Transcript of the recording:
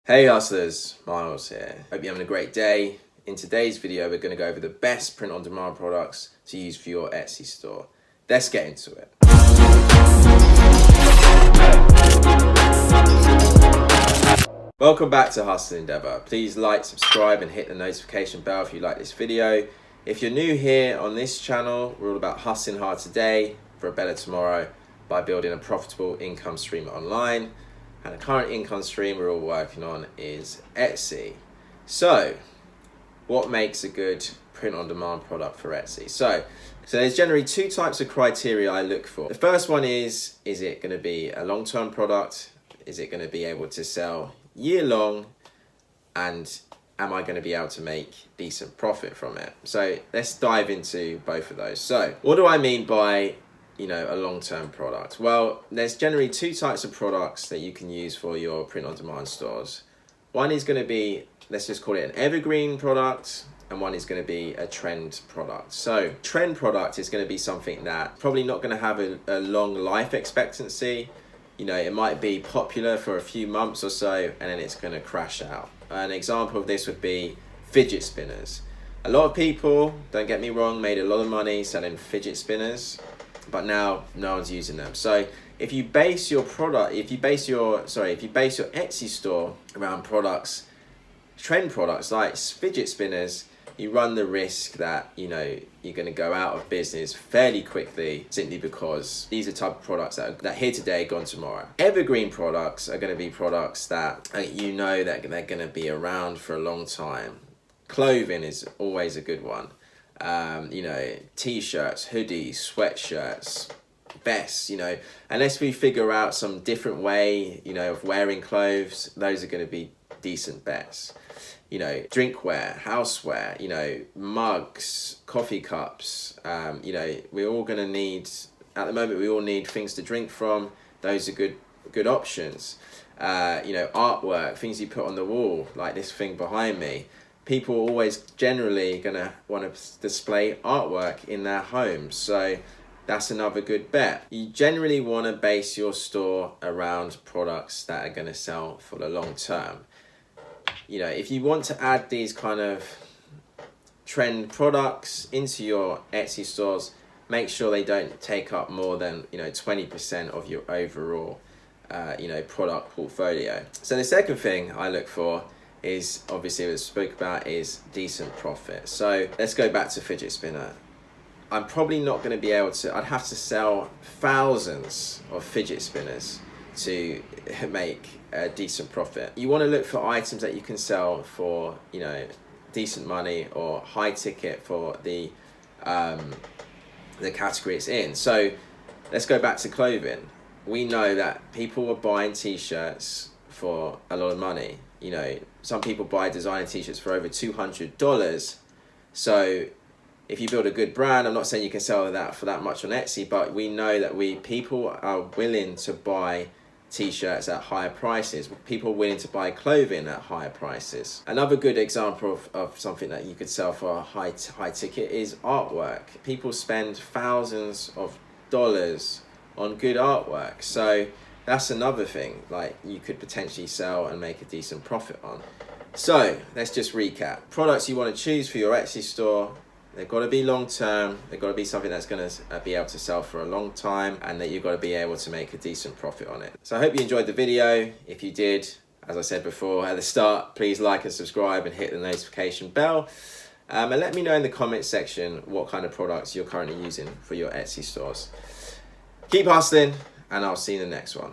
Hey hustlers, Miles here. Hope you're having a great day. In today's video, we're going to go over the best print-on-demand products to use for your Etsy store. Let's get into it. Welcome back to Hustle Endeavor. Please like, subscribe, and hit the notification bell if you like this video. If you're new here on this channel, we're all about hustling hard today for a better tomorrow by building a profitable income stream online. And the current income stream we're all working on is Etsy. So, what makes a good print-on-demand product for Etsy? So there's generally two types of criteria I look for. The first one is it going to be a long-term product? Is it going to be able to sell year-long? And am I going to be able to make decent profit from it? So let's dive into both of those. So what do I mean by a long-term product? Well, there's generally two types of products that you can use for your print-on-demand stores. One is going to be, let's just call it an evergreen product, and one is going to be a trend product. So trend product is going to be something that probably not going to have a long life expectancy. It might be popular for a few months or so, and then it's going to crash out. An example of this would be fidget spinners. A lot of people, don't get me wrong, made a lot of money selling fidget spinners, but now no one's using them. So if you base your Etsy store around products, trend products like fidget spinners, you run the risk that you're going to go out of business fairly quickly, simply because these are type of products that are here today, gone tomorrow. Evergreen products are going to be products that that they're going to be around for a long time. Clothing is always a good one. T-shirts, hoodies, sweatshirts, vests, unless we figure out some different way, of wearing clothes, those are going to be decent bets. Drinkware, houseware, mugs, coffee cups, we're all going to need, at the moment, we all need things to drink from. Those are good options. Artwork, things you put on the wall, like this thing behind me. People are always generally going to want to display artwork in their homes. So that's another good bet. You generally want to base your store around products that are going to sell for the long term. If you want to add these kind of trend products into your Etsy stores, make sure they don't take up more than 20% of your overall product portfolio. So the second thing I look for is, obviously, what I spoke about, is decent profit. So let's go back to fidget spinner. I'm probably not going to be able to, I'd have to sell thousands of fidget spinners to make a decent profit. You want to look for items that you can sell for, decent money or high ticket for the category it's in. So let's go back to clothing. We know that people are buying t-shirts for a lot of money. Some people buy designer t-shirts for over $200. So if you build a good brand, I'm not saying you can sell that for that much on Etsy, but we know that people are willing to buy t-shirts at higher prices. People are willing to buy clothing at higher prices. Another good example of something that you could sell for a high ticket is artwork. People spend thousands of dollars on good artwork. So that's another thing like you could potentially sell and make a decent profit on. So let's just recap. Products you want to choose for your Etsy store, they've got to be long term, they've got to be something that's going to be able to sell for a long time, and that you've got to be able to make a decent profit on it. So I hope you enjoyed the video. If you did, as I said before at the start, please like and subscribe and hit the notification bell. And let me know in the comments section what kind of products you're currently using for your Etsy stores. Keep hustling, and I'll see you in the next one.